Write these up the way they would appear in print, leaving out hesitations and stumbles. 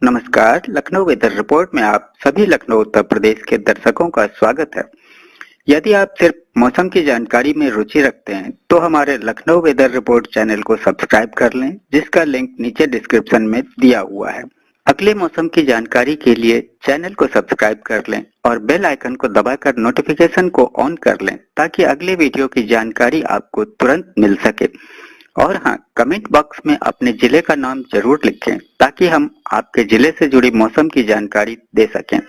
नमस्कार, Lucknow weather report में आप सभी लखनऊ उत्तर प्रदेश के दर्शकों का स्वागत है। यदि आप सिर्फ मौसम की जानकारी में रुचि रखते हैं तो हमारे लखनऊ वेदर रिपोर्ट चैनल को सब्सक्राइब कर लें, जिसका लिंक नीचे डिस्क्रिप्शन में दिया हुआ है। अगले मौसम की जानकारी के लिए चैनल को सब्सक्राइब कर लें और बेल आइकन को दबाकर नोटिफिकेशन को ऑन कर लें ताकि अगले वीडियो की जानकारी आपको तुरंत मिल सके। और हाँ, कमेंट बॉक्स में अपने जिले का नाम जरूर लिखें ताकि हम आपके जिले से जुड़ी मौसम की जानकारी दे सकें।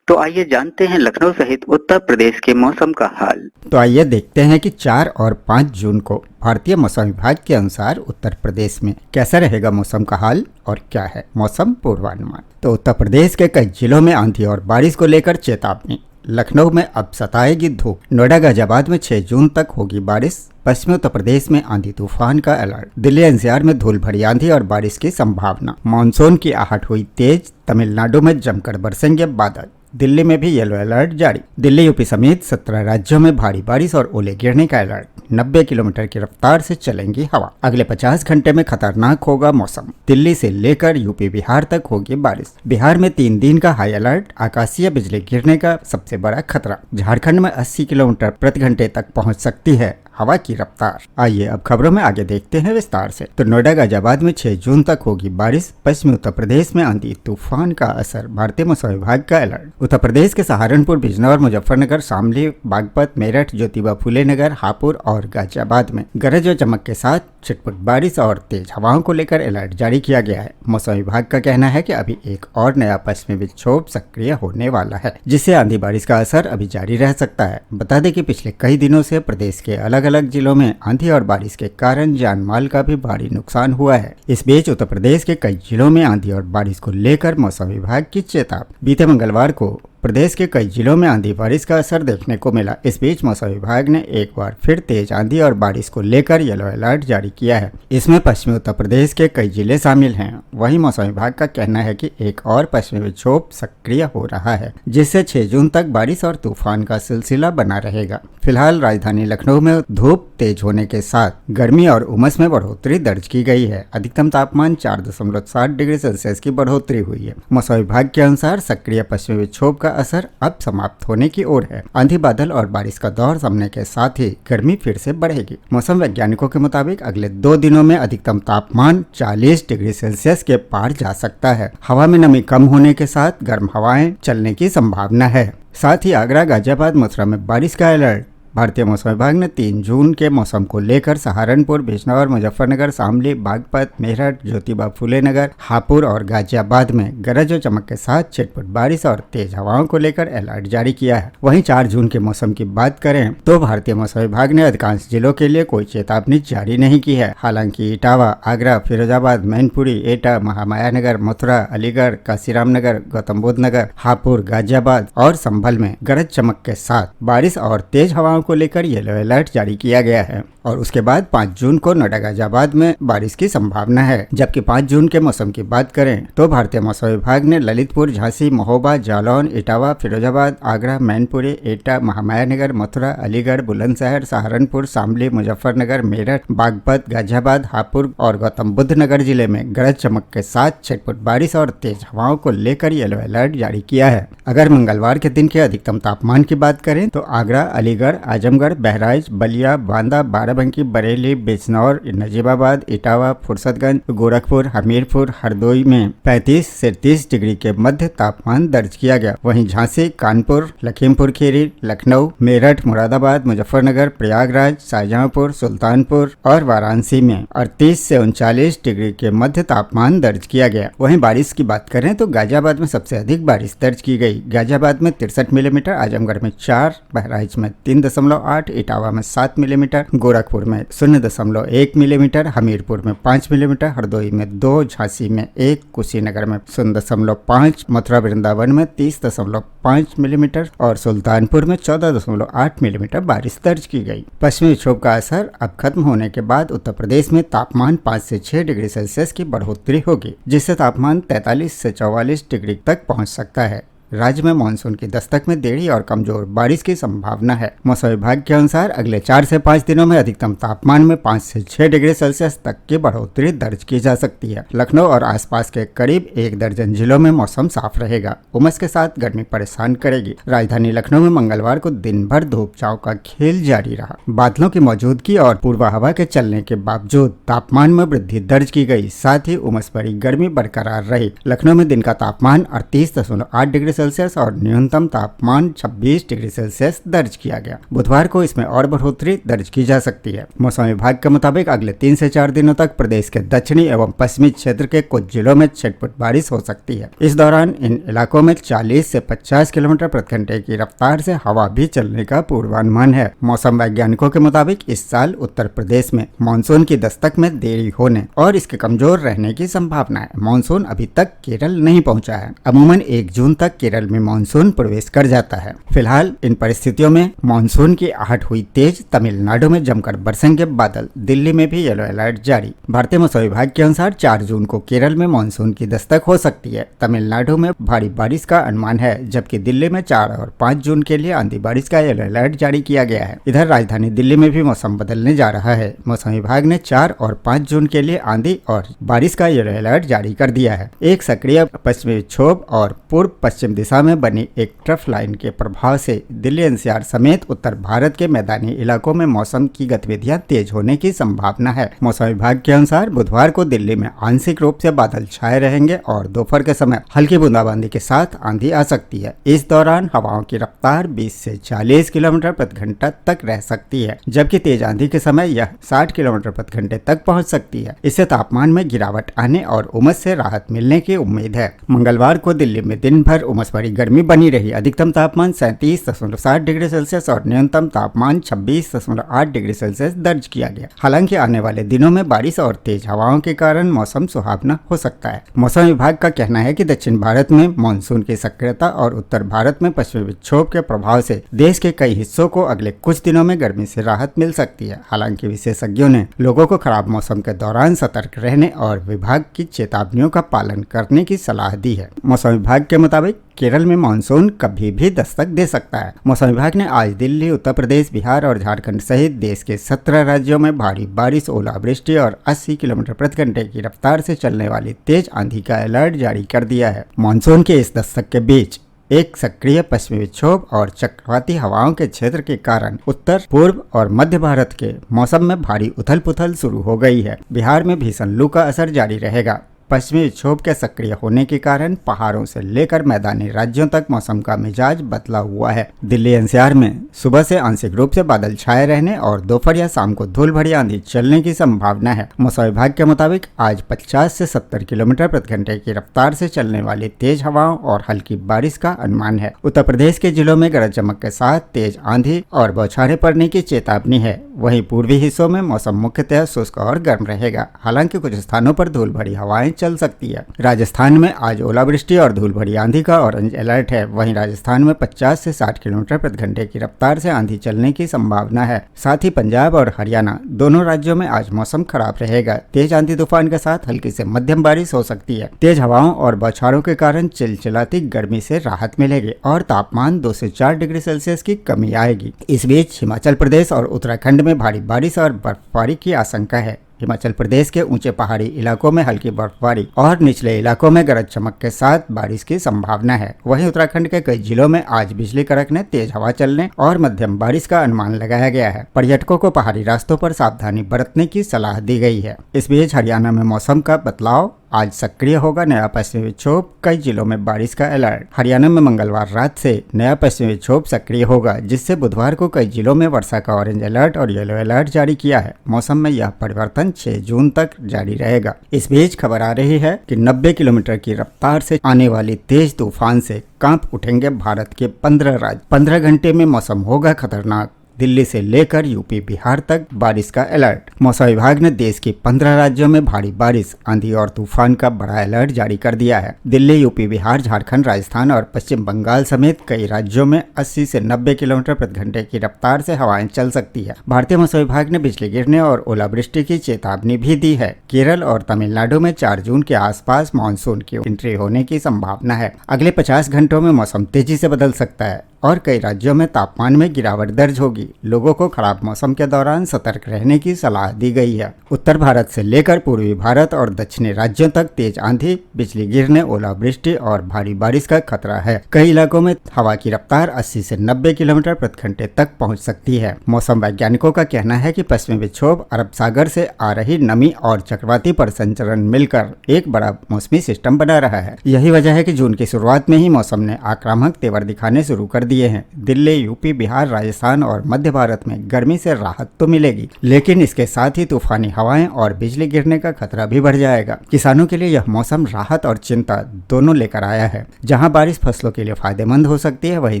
तो आइए जानते हैं लखनऊ सहित उत्तर प्रदेश के मौसम का हाल। तो आइए देखते हैं कि 4 और 5 जून को भारतीय मौसम विभाग के अनुसार उत्तर प्रदेश में कैसा रहेगा मौसम का हाल और क्या है मौसम पूर्वानुमान। तो उत्तर प्रदेश के कई जिलों में आंधी और बारिश को लेकर चेतावनी। लखनऊ में अब सताएगी धूप। नोएडा गाजियाबाद में 6 जून तक होगी बारिश। पश्चिमी उत्तर प्रदेश में आंधी तूफान का अलर्ट। दिल्ली एनसीआर में धूल भरी आंधी और बारिश की संभावना। मानसून की आहट हुई तेज। तमिलनाडु में जमकर बरसेंगे बादल। दिल्ली में भी येलो अलर्ट जारी। दिल्ली यूपी समेत 17 राज्यों में भारी बारिश और ओले गिरने का अलर्ट। 90 किलोमीटर की रफ्तार से चलेंगी हवा। अगले 50 घंटे में खतरनाक होगा मौसम। दिल्ली से लेकर यूपी बिहार तक होगी बारिश। बिहार में 3 दिन का हाई अलर्ट। आकाशीय बिजली गिरने का सबसे बड़ा खतरा। झारखंड में 80 किलोमीटर प्रति घंटे तक पहुंच सकती है हवा की रफ्तार। आइए अब खबरों में आगे देखते हैं विस्तार से। तो नोएडा गाजियाबाद में 6 जून तक होगी बारिश। पश्चिमी उत्तर प्रदेश में आंधी तूफान का असर। भारतीय मौसम विभाग का अलर्ट। उत्तर प्रदेश के सहारनपुर, बिजनौर, मुजफ्फरनगर, शामली, बागपत, मेरठ, ज्योतिबा फुले नगर, हापुड़ और गाजियाबाद में गरज और चमक के साथ छिटपुट बारिश और तेज हवाओं को लेकर अलर्ट जारी किया गया है। मौसम विभाग का कहना है कि अभी एक और नया पश्चिमी विक्षोभ सक्रिय होने वाला है, जिससे आंधी बारिश का असर अभी जारी रह सकता है। बता दें कि पिछले कई दिनों से प्रदेश के अलग अलग जिलों में आंधी और बारिश के कारण जान माल का भी भारी नुकसान हुआ है। इस बीच उत्तर प्रदेश के कई जिलों में आंधी और बारिश को लेकर मौसम विभाग की चेतावनी। बीते मंगलवार को प्रदेश के कई जिलों में आंधी बारिश का असर देखने को मिला। इस बीच मौसम विभाग ने एक बार फिर तेज आंधी और बारिश को लेकर येलो अलर्ट जारी किया है। इसमें पश्चिमी उत्तर प्रदेश के कई जिले शामिल हैं। वहीं मौसम विभाग का कहना है कि एक और पश्चिमी विक्षोभ सक्रिय हो रहा है, जिससे 6 जून तक बारिश और तूफान का सिलसिला बना रहेगा। फिलहाल राजधानी लखनऊ में धूप तेज होने के साथ गर्मी और उमस में बढ़ोतरी दर्ज की गई है। अधिकतम तापमान 4.7 डिग्री सेल्सियस की बढ़ोतरी हुई है। मौसम विभाग के अनुसार सक्रिय पश्चिमी विक्षोभ का असर अब समाप्त होने की ओर है। आंधी, बादल और बारिश का दौर थमने के साथ ही गर्मी फिर से बढ़ेगी। मौसम वैज्ञानिकों के मुताबिक अगले 2 दिनों में अधिकतम तापमान 40 डिग्री सेल्सियस के पार जा सकता है। हवा में नमी कम होने के साथ गर्म हवाएं चलने की संभावना है। साथ ही आगरा, गाजियाबाद, मथुरा में बारिश का अलर्ट। भारतीय मौसम विभाग ने 3 जून के मौसम को लेकर सहारनपुर, बिजनौर, मुजफ्फरनगर, शामली, बागपत, मेरठ, ज्योतिबा फुले नगर, हापुड़ और गाजियाबाद में गरज और चमक के साथ छिटपुट बारिश और तेज हवाओं को लेकर अलर्ट जारी किया है। वहीं 4 जून के मौसम की बात करें तो भारतीय मौसम विभाग ने अधिकांश जिलों के लिए कोई चेतावनी जारी नहीं की है। हालांकि इटावा, आगरा, फिरोजाबाद, मैनपुरी, एटा, महामाया नगर, मथुरा, अलीगढ़, काशीराम नगर, गौतम बुद्ध नगर, हापुड़, गाजियाबाद और संभल में गरज चमक के साथ बारिश और तेज हवाओं को लेकर येलो अलर्ट जारी किया गया है। और उसके बाद 5 जून को नोएडा गाजियाबाद में बारिश की संभावना है। जबकि 5 जून के मौसम की बात करें तो भारतीय मौसम विभाग ने ललितपुर, झांसी, महोबा, जालौन, इटावा, फिरोजाबाद, आगरा, मैनपुरी, एटा, महामाया नगर, मथुरा, अलीगढ़, बुलंदशहर, सहारनपुर, शामली, मुजफ्फरनगर, मेरठ, बागपत, गाजियाबाद, हापुड़ और गौतम बुद्ध नगर जिले में गरज चमक के साथ छिटपुट बारिश और तेज हवाओं को लेकर येलो अलर्ट जारी किया है। अगर मंगलवार के दिन के अधिकतम तापमान की बात करें तो आगरा, अलीगढ़, आजमगढ़, बहराइच, बलिया, बांदा, बाराबंकी, बरेली, बिजनौर, नजीबाबाद, इटावा, फुर्सतगंज, गोरखपुर, हमीरपुर, हरदोई में 35 से 30 डिग्री के मध्य तापमान दर्ज किया गया। वहीं झांसी, कानपुर, लखीमपुर खीरी, लखनऊ, मेरठ, मुरादाबाद, मुजफ्फरनगर, प्रयागराज, शाहजहांपुर, सुल्तानपुर और वाराणसी में 38 से 39 डिग्री के मध्य तापमान दर्ज किया गया। वहीं बारिश की बात करें तो गाजियाबाद में सबसे अधिक बारिश दर्ज की गई। गाजियाबाद में 63 मिलीमीटर, आजमगढ़ में 4, बहराइच में 3.8, इटावा में 7 मिलीमीटर, गोरखपुर में 0.1 मिलीमीटर, हमीरपुर में 5 मिलीमीटर, हरदोई में 2, झांसी में 1, कुशीनगर में 0.5, मथुरा वृंदावन में 30.5 मिलीमीटर और सुल्तानपुर में 14.8 मिलीमीटर बारिश दर्ज की गई। पश्चिमी विक्षोभ का असर अब खत्म होने के बाद उत्तर प्रदेश में तापमान 5 से 6 डिग्री सेल्सियस की बढ़ोतरी होगी, जिससे तापमान 43 से 44 डिग्री तक पहुंच सकता है। राज्य में मानसून की दस्तक में देरी और कमजोर बारिश की संभावना है। मौसम विभाग के अनुसार अगले 4 से 5 दिनों में अधिकतम तापमान में 5 से 6 डिग्री सेल्सियस तक की बढ़ोतरी दर्ज की जा सकती है। लखनऊ और आसपास के करीब 1 दर्जन जिलों में मौसम साफ रहेगा। उमस के साथ गर्मी परेशान करेगी। राजधानी लखनऊ में मंगलवार को दिन भर धूप छांव का खेल जारी रहा। बादलों की मौजूदगी और पूर्वा हवा के चलने के बावजूद तापमान में वृद्धि दर्ज की गई। साथ ही उमस भरी गर्मी बरकरार रही। लखनऊ में दिन का तापमान 38.8 डिग्री सेल्सियस और न्यूनतम तापमान 26 डिग्री सेल्सियस दर्ज किया गया। बुधवार को इसमें और बढ़ोतरी दर्ज की जा सकती है। मौसम विभाग के मुताबिक अगले 3 से 4 दिनों तक प्रदेश के दक्षिणी एवं पश्चिमी क्षेत्र के कुछ जिलों में छिटपुट बारिश हो सकती है। इस दौरान इन इलाकों में 40 से 50 किलोमीटर प्रति घंटे की रफ्तार से हवा भी चलने का पूर्वानुमान है। मौसम वैज्ञानिकों के मुताबिक इस साल उत्तर प्रदेश में मानसून की दस्तक में देरी होने और इसके कमजोर रहने की संभावना है। मानसून अभी तक केरल नहीं पहुंचा है। अमूमन 1 जून तक केरल में मानसून प्रवेश कर जाता है। फिलहाल इन परिस्थितियों में मानसून की आहट हुई तेज। तमिलनाडु में जमकर बरसेंगे बादल। दिल्ली में भी येलो अलर्ट जारी। भारतीय मौसम विभाग के अनुसार 4 जून को केरल में मानसून की दस्तक हो सकती है। तमिलनाडु में भारी बारिश का अनुमान है, जबकि दिल्ली में 4 और 5 जून के लिए आंधी बारिश का येलो अलर्ट जारी किया गया है। इधर राजधानी दिल्ली में भी मौसम बदलने जा रहा है। मौसम विभाग ने 4 और 5 जून के लिए आंधी और बारिश का येलो अलर्ट जारी कर दिया है। एक सक्रिय पश्चिमी विक्षोभ और पूर्व पश्चिम दिशा में बनी एक ट्रफ लाइन के प्रभाव से दिल्ली एनसीआर समेत उत्तर भारत के मैदानी इलाकों में मौसम की गतिविधियां तेज होने की संभावना है। मौसम विभाग के अनुसार बुधवार को दिल्ली में आंशिक रूप से बादल छाए रहेंगे और दोपहर के समय हल्की बूंदाबांदी के साथ आंधी आ सकती है। इस दौरान हवाओं की रफ्तार 20 से 40 किलोमीटर प्रति घंटा तक रह सकती है, जबकि तेज आंधी के समय यह 60 किलोमीटर प्रति घंटे तक पहुंच सकती है। इससे तापमान में गिरावट आने और उमस से राहत मिलने की उम्मीद है। मंगलवार को दिल्ली में दिन भर उमस भरी गर्मी बनी रही। अधिकतम तापमान 37.7 डिग्री सेल्सियस और न्यूनतम तापमान 26.8 डिग्री सेल्सियस दर्ज किया गया। हालांकि आने वाले दिनों में बारिश और तेज हवाओं के कारण मौसम सुहावना हो सकता है। मौसम विभाग का कहना है कि दक्षिण भारत में मानसून की सक्रियता और उत्तर भारत में पश्चिमी विक्षोभ के प्रभाव से देश के कई हिस्सों को अगले कुछ दिनों में गर्मी से राहत मिल सकती है। हालांकि विशेषज्ञों ने लोगों को खराब मौसम के दौरान सतर्क रहने और विभाग की चेतावनियों का पालन करने की सलाह दी है। मौसम विभाग के मुताबिक केरल में मानसून कभी भी दस्तक दे सकता है। मौसम विभाग ने आज दिल्ली, उत्तर प्रदेश, बिहार और झारखंड सहित देश के 17 राज्यों में भारी बारिश, ओलावृष्टि और 80 किलोमीटर प्रति घंटे की रफ्तार से चलने वाली तेज आंधी का अलर्ट जारी कर दिया है। मानसून के इस दस्तक के बीच एक सक्रिय पश्चिमी विक्षोभ और चक्रवाती हवाओं के क्षेत्र के कारण उत्तर, पूर्व और मध्य भारत के मौसम में भारी उथल पुथल शुरू हो गई है। बिहार में भीषण लू का असर जारी रहेगा। पश्चिमी विक्षोभ के सक्रिय होने के कारण पहाड़ों से लेकर मैदानी राज्यों तक मौसम का मिजाज बदला हुआ है। दिल्ली एनसीआर में सुबह से आंशिक रूप से बादल छाए रहने और दोपहर या शाम को धूल भरी आंधी चलने की संभावना है। मौसम विभाग के मुताबिक आज 50 से 70 किलोमीटर प्रति घंटे की रफ्तार से चलने वाली तेज हवाओं और हल्की बारिश का अनुमान है। उत्तर प्रदेश के जिलों में गरज चमक के साथ तेज आंधी और बौछारें पड़ने की चेतावनी है। वहीं पूर्वी हिस्सों में मौसम मुख्यतः शुष्क और गर्म रहेगा। हालांकि कुछ स्थानों पर धूल भरी हवाएं चल सकती है। राजस्थान में आज ओलावृष्टि और धूल भरी आंधी का ऑरेंज अलर्ट है। वहीं राजस्थान में 50 से 60 किलोमीटर प्रति घंटे की रफ्तार से आंधी चलने की संभावना है। साथ ही पंजाब और हरियाणा दोनों राज्यों में आज मौसम खराब रहेगा। तेज आंधी तूफान के साथ हल्की से मध्यम बारिश हो सकती है। तेज हवाओं और बौछारों के कारण चिलचिलाती गर्मी से राहत मिलेगी और तापमान 2 से 4 डिग्री सेल्सियस की कमी आएगी। इस बीच हिमाचल प्रदेश और उत्तराखंड में भारी बारिश और बर्फबारी की आशंका है। हिमाचल प्रदेश के ऊंचे पहाड़ी इलाकों में हल्की बर्फबारी और निचले इलाकों में गरज चमक के साथ बारिश की संभावना है। वहीं उत्तराखंड के कई जिलों में आज बिजली कड़कने, तेज हवा चलने और मध्यम बारिश का अनुमान लगाया गया है। पर्यटकों को पहाड़ी रास्तों पर सावधानी बरतने की सलाह दी गई है। इस बीच हरियाणा में मौसम का बदलाव आज सक्रिय होगा। नया पश्चिमी विक्षोभ, कई जिलों में बारिश का अलर्ट। हरियाणा में मंगलवार रात से नया पश्चिमी विक्षोभ सक्रिय होगा, जिससे बुधवार को कई जिलों में वर्षा का ऑरेंज अलर्ट और येलो अलर्ट जारी किया है। मौसम में यह परिवर्तन 6 जून तक जारी रहेगा। इस बीच खबर आ रही है कि 90 किलोमीटर की रफ्तार से आने वाली तेज तूफान से कांप उठेंगे भारत के 15 राज्य। 15 घंटे में मौसम होगा खतरनाक। दिल्ली से लेकर यूपी बिहार तक बारिश का अलर्ट। मौसम विभाग ने देश के 15 राज्यों में भारी बारिश, आंधी और तूफान का बड़ा अलर्ट जारी कर दिया है। दिल्ली, यूपी बिहार, झारखंड, राजस्थान और पश्चिम बंगाल समेत कई राज्यों में 80 से 90 किलोमीटर प्रति घंटे की रफ्तार से हवाएं चल सकती है। भारतीय मौसम विभाग ने बिजली गिरने और ओलावृष्टि की चेतावनी भी दी है। केरल और तमिलनाडु में 4 जून के आसपास मानसून की एंट्री होने की संभावना है। अगले 50 घंटों में मौसम तेजी से बदल सकता है और कई राज्यों में तापमान में गिरावट दर्ज होगी। लोगों को खराब मौसम के दौरान सतर्क रहने की सलाह दी गई है। उत्तर भारत से लेकर पूर्वी भारत और दक्षिणी राज्यों तक तेज आंधी, बिजली गिरने, ओलावृष्टि और भारी बारिश का खतरा है। कई इलाकों में हवा की रफ्तार 80 से 90 किलोमीटर प्रति घंटे तक पहुंच सकती है। मौसम वैज्ञानिकों का कहना है कि पश्चिमी विक्षोभ, अरब सागर से आ रही नमी और चक्रवाती परिसंचरण मिलकर एक बड़ा मौसमी सिस्टम बना रहा है। यही वजह है कि जून की शुरुआत में ही मौसम ने आक्रामक तेवर दिखाने शुरू कर दिए हैं। दिल्ली, यूपी, बिहार, राजस्थान और मध्य भारत में गर्मी से राहत तो मिलेगी, लेकिन इसके साथ ही तूफानी हवाएं और बिजली गिरने का खतरा भी बढ़ जाएगा। किसानों के लिए यह मौसम राहत और चिंता दोनों लेकर आया है। जहां बारिश फसलों के लिए फायदेमंद हो सकती है, वहीं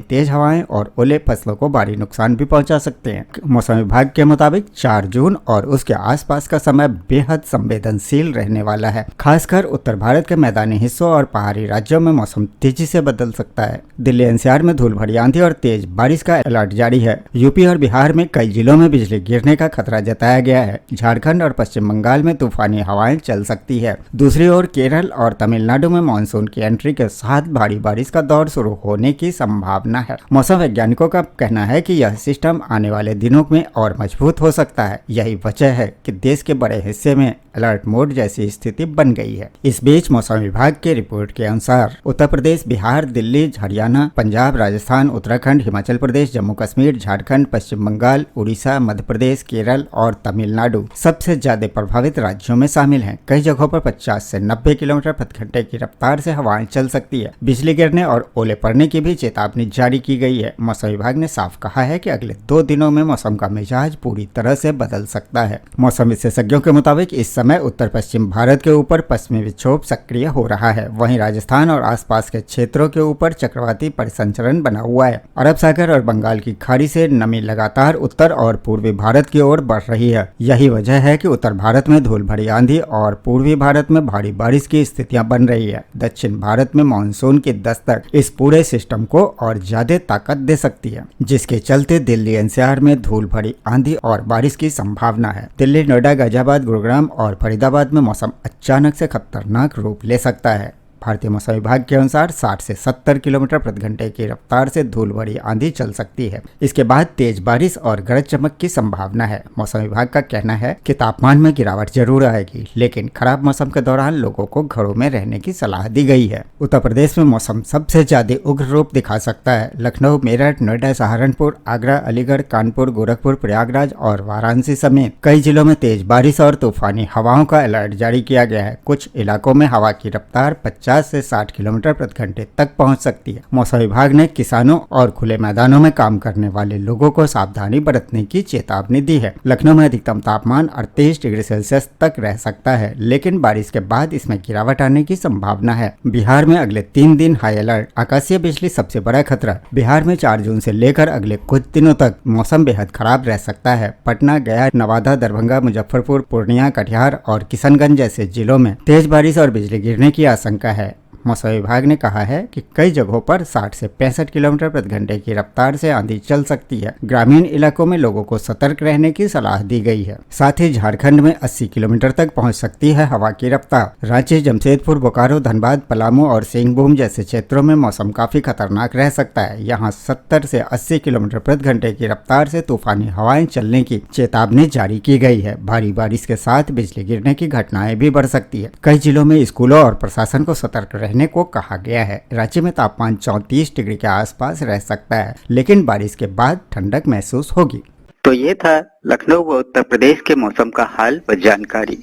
तेज हवाएं और ओले फसलों को भारी नुकसान भी पहुंचा सकते हैं। मौसम विभाग के मुताबिक 4 जून और उसके आसपास का समय बेहद संवेदनशील रहने वाला है। खासकर उत्तर भारत के मैदानी हिस्सों और पहाड़ी राज्यों में मौसम तेजी से बदल सकता है। दिल्ली एनसीआर में धूल भरी आंधी और तेज बारिश का अलर्ट जारी है। यूपी और बिहार में कई जिलों में बिजली गिरने का खतरा जताया गया है। झारखंड और पश्चिम बंगाल में तूफानी हवाएं चल सकती है। दूसरी ओर केरल और तमिलनाडु में मानसून की एंट्री के साथ भारी बारिश का दौर शुरू होने की संभावना है। मौसम वैज्ञानिकों का कहना है कि यह सिस्टम आने वाले दिनों में और मजबूत हो सकता है। यही वजह है कि देश के बड़े हिस्से में अलर्ट मोड जैसी स्थिति बन गई है। इस बीच मौसम विभाग के रिपोर्ट के अनुसार उत्तर प्रदेश, बिहार, दिल्ली, हरियाणा, पंजाब, राजस्थान, उत्तराखंड, हिमाचल प्रदेश, जम्मू कश्मीर, झारखंड, पश्चिम बंगाल, उड़ीसा, मध्य प्रदेश, केरल और तमिलनाडु सबसे ज्यादा प्रभावित राज्यों में शामिल हैं। कई जगहों पर 50 से 90 किलोमीटर प्रति घंटे की रफ्तार से हवाएं चल सकती है। बिजली गिरने और ओले पड़ने की भी चेतावनी जारी की गई है। मौसम विभाग ने साफ कहा है कि अगले 2 दिनों में मौसम का मिजाज पूरी तरह से बदल सकता है। मौसम विशेषज्ञों के मुताबिक इस समय उत्तर पश्चिम भारत के ऊपर पश्चिमी विक्षोभ सक्रिय हो रहा है। वहीं राजस्थान और आसपास के क्षेत्रों के ऊपर चक्रवाती परिसंचरण बना हुआ है। अरब सागर और बंगाल की खाड़ी से नमी लगातार उत्तर और पूर्वी भारत की ओर बढ़ रही है। यही वजह है कि उत्तर भारत में धूल भरी आंधी और पूर्वी भारत में भारी बारिश की स्थितियां बन रही है। दक्षिण भारत में मानसून की दस्तक इस पूरे सिस्टम को और ज्यादा ताकत दे सकती है, जिसके चलते दिल्ली एनसीआर में धूल भरी आंधी और बारिश की संभावना है। दिल्ली, नोएडा, गाजियाबाद, गुरुग्राम और फरीदाबाद में मौसम अचानक से खतरनाक रूप ले सकता है। भारतीय मौसम विभाग के अनुसार 60 से 70 किलोमीटर प्रति घंटे की रफ्तार से धूल भरी आंधी चल सकती है। इसके बाद तेज बारिश और गरज चमक की संभावना है। मौसम विभाग का कहना है कि तापमान में गिरावट जरूर आएगी, लेकिन खराब मौसम के दौरान लोगों को घरों में रहने की सलाह दी गई है। उत्तर प्रदेश में मौसम सबसे ज्यादा उग्र रूप दिखा सकता है। लखनऊ, मेरठ, नोएडा, सहारनपुर, आगरा, अलीगढ़, कानपुर, गोरखपुर, प्रयागराज और वाराणसी समेत कई जिलों में तेज बारिश और तूफानी हवाओं का अलर्ट जारी किया गया है। कुछ इलाकों में हवा की रफ्तार 50 से 60 किलोमीटर प्रति घंटे तक पहुंच सकती है। मौसम विभाग ने किसानों और खुले मैदानों में काम करने वाले लोगों को सावधानी बरतने की चेतावनी दी है। लखनऊ में अधिकतम तापमान 38 डिग्री सेल्सियस तक रह सकता है, लेकिन बारिश के बाद इसमें गिरावट आने की संभावना है। बिहार में अगले 3 दिन हाई अलर्ट। आकाशीय बिजली सबसे बड़ा खतरा। बिहार में 4 जून से लेकर अगले कुछ दिनों तक मौसम बेहद खराब रह सकता है। पटना, गया, नवादा, दरभंगा, मुजफ्फरपुर, पूर्णिया, कटिहार और किशनगंज जैसे जिलों में तेज बारिश और बिजली गिरने की आशंका है। मौसम विभाग ने कहा है कि कई जगहों पर 60 से 65 किलोमीटर प्रति घंटे की रफ्तार से आंधी चल सकती है। ग्रामीण इलाकों में लोगों को सतर्क रहने की सलाह दी गई है। साथ ही झारखंड में 80 किलोमीटर तक पहुंच सकती है हवा की रफ्तार। रांची, जमशेदपुर, बोकारो, धनबाद, पलामू और सिंहभूम जैसे क्षेत्रों में मौसम काफी खतरनाक रह सकता है। यहाँ 70 से 80 किलोमीटर प्रति घंटे की रफ्तार से तूफानी हवाएं चलने की चेतावनी जारी की गई है। भारी बारिश के साथ बिजली गिरने की घटनाएं भी बढ़ सकती है। कई जिलों में स्कूलों और प्रशासन को सतर्क रहने को कहा गया है। रांची में तापमान 34 डिग्री के आसपास रह सकता है, लेकिन बारिश के बाद ठंडक महसूस होगी। तो ये था लखनऊ व उत्तर प्रदेश के मौसम का हाल व जानकारी।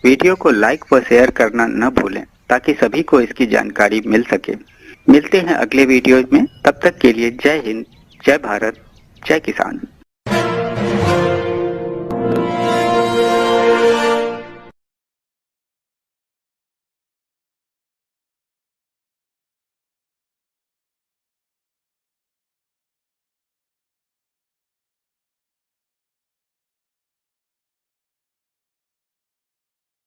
वीडियो को लाइक व शेयर करना न भूलें ताकि सभी को इसकी जानकारी मिल सके। मिलते हैं अगले वीडियो में, तब तक के लिए जय हिंद, जय भारत, जय किसान।